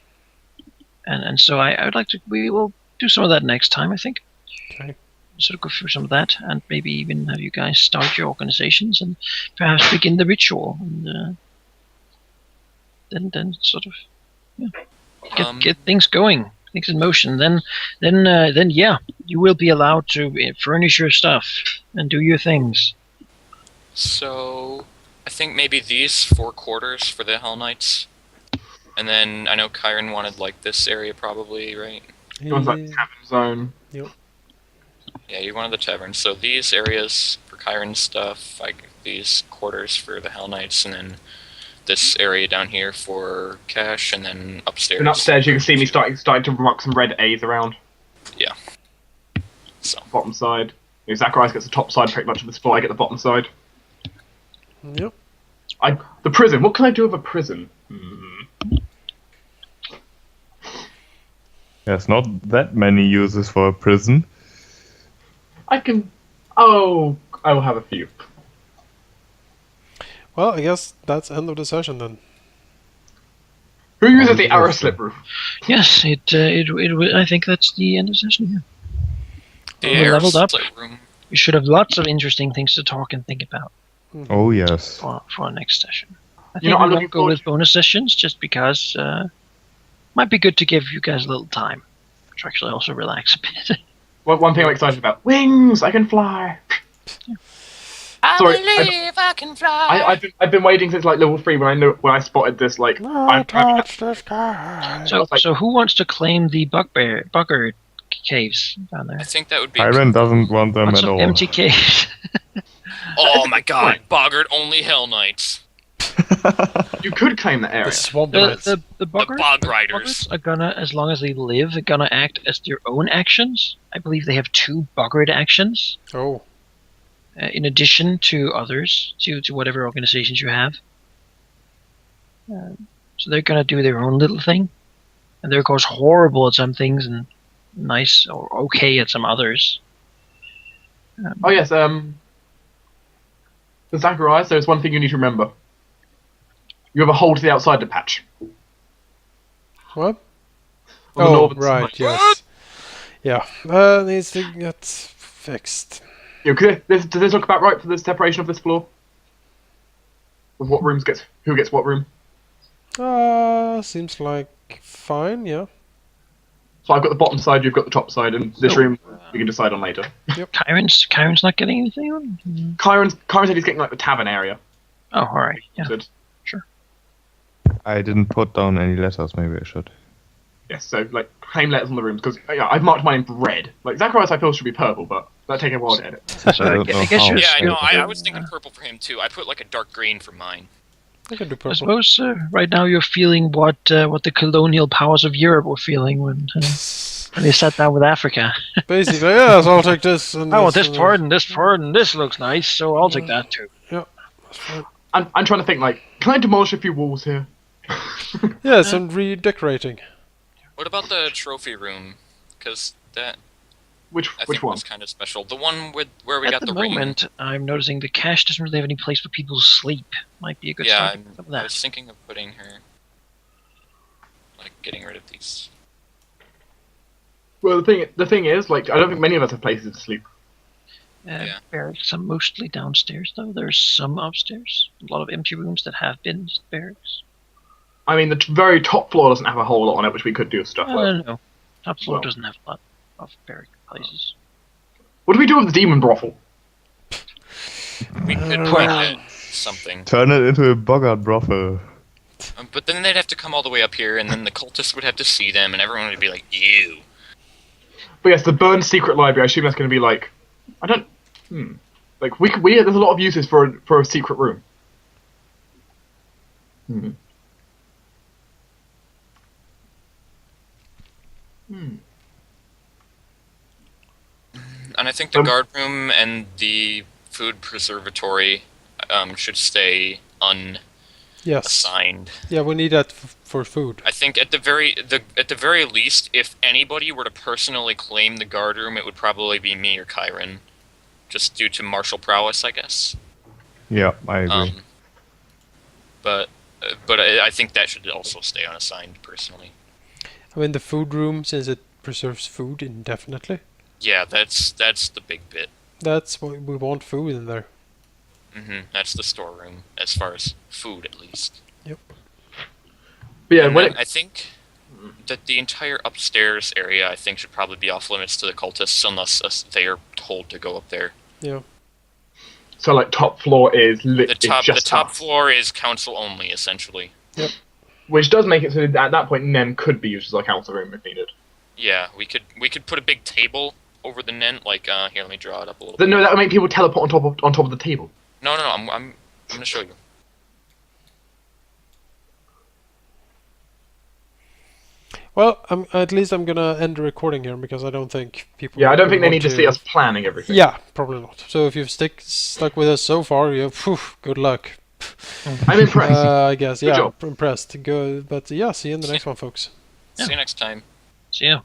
And so I would like to. We will do some of that next time, I think. Okay. Sort of go through some of that, and maybe even have you guys start your organizations and perhaps begin the ritual, and then sort of get things going, things in motion. Then yeah, you will be allowed to furnish your stuff and do your things. So, I think maybe these 4 quarters for the Hell Knights. And then, I know Kyron wanted, like, this area probably, right? It was like tavern zone. Yeah, you wanted the tavern. So these areas for Kyron's stuff, like these quarters for the Hell Knights, and then this area down here for Cash, and then upstairs. And upstairs, you can see me starting to mark some red A's around. Yeah. So. Bottom side. Zacharias gets the top side pretty much of this floor. I get the bottom side. Yep. The prison. What can I do with a prison? There's not that many uses for a prison. I can. Oh, I will have a few. Well, I guess that's end of the session then. Who uses the arrow slip roof? Yes, I think that's the end of the session here. The We're air leveled up. split room. We should have lots of interesting things to talk and think about Oh yes. for our next session. I You think know, I'm we looking won't go forward with bonus sessions just because might be good to give you guys a little time to actually also relax a bit. One thing I'm excited about: wings. I can fly. I Sorry, believe I can fly. I've been waiting since like level 3 when I spotted this like. I'm touch the sky. So who wants to claim the bugger caves down there? I think that would be. Kyron doesn't want them Lots at of all. empty caves. Oh my god, Boggart only Hell Knights. You could claim that The area. swamp The rats. buggers, bog riders. buggers are gonna, as long as they live, are gonna act as their own actions. I believe they have 2 buggered actions. Oh. In addition to others, to whatever organizations you have. So they're going to do their own little thing. And they're, of course, horrible at some things and nice or okay at some others. Oh yes, the Zacharias, there's one thing you need to remember. You have a hole to the outside the patch. What? On the Oh, northern right, side. yes. Yeah, needs to get fixed. Does this look about right for the separation of this floor? Of what rooms who gets what room? Seems like fine, yeah. So I've got the bottom side, you've got the top side, and this room we can decide on later. Kyron's not getting anything on? Kyron said he's getting like the tavern area. Oh, alright. Yeah. Good. I didn't put down any letters. Maybe I should. Yes, so like claim letters on the rooms because I've marked mine in red. Like Zacharias, I feel should be purple, but that'll take a while to edit. So I don't guess know how. you're Yeah, I know. still- I was thinking purple for him too. I put like a dark green for mine. I can do I purple. suppose right now you're feeling what the colonial powers of Europe were feeling when they sat down with Africa. Basically, yeah, so I'll take this and I want this this part and this part and this looks nice, so I'll take that too. Yeah, that's fine. I'm trying to think, like, can I demolish a few walls here? Yeah, some redecorating. What about the trophy room? Because that Which I think one? was kind of special. The one where we At got the the ring. moment, I'm noticing the cache doesn't really have any place for people to sleep. Might be a good Yeah, start. Some of I that. was thinking of putting her, like, getting rid of these. Well, the thing is, like, I don't think many of us have places to sleep. Yeah. Barracks are mostly downstairs, though. There's some upstairs. A lot of empty rooms that have been just barracks. I mean, the very top floor doesn't have a whole lot on it, which we could do stuff with. No. Top floor Well. doesn't have a lot of barrack places. What do we do with the demon brothel? We could Uh, point at something. Turn it into a Bogart brothel. But then they'd have to come all the way up here, and then the cultists would have to see them, and everyone would be like, "You." But yes, the burned secret library. I assume that's going to be like, I don't. Like we there's a lot of uses for a secret room. And I think the guard room and the food preservatory should stay unassigned. Yes. Yeah, we need that for food. I think at the very least, if anybody were to personally claim the guard room, it would probably be me or Kyron, just due to martial prowess, I guess. Yeah, I agree. But I think that should also stay unassigned, personally. I mean, the food room, since it preserves food indefinitely. Yeah, that's the big bit. That's why we want food in there. That's the storeroom, as far as food, at least. Yep. But yeah, And when then I think that the entire upstairs area, I think, should probably be off limits to the cultists unless they are told to go up there. Yeah. so like top floor is The just top us. floor is council only, essentially. Which does make it so that at that point Nem could be used as a council room if needed. Yeah, we could put a big table over the Nent, like here, let me draw it up a little bit. No, that would make people teleport on top of the table. No, I'm gonna show you. Well, at least I'm gonna end the recording here because I don't think people. Yeah, I don't think they want need to see us planning everything. Yeah, probably not. So if you've stuck with us so far, good luck. I'm impressed. I guess, Good yeah, job. impressed. Good, but yeah, see you in the next one, folks. See you next time. See ya.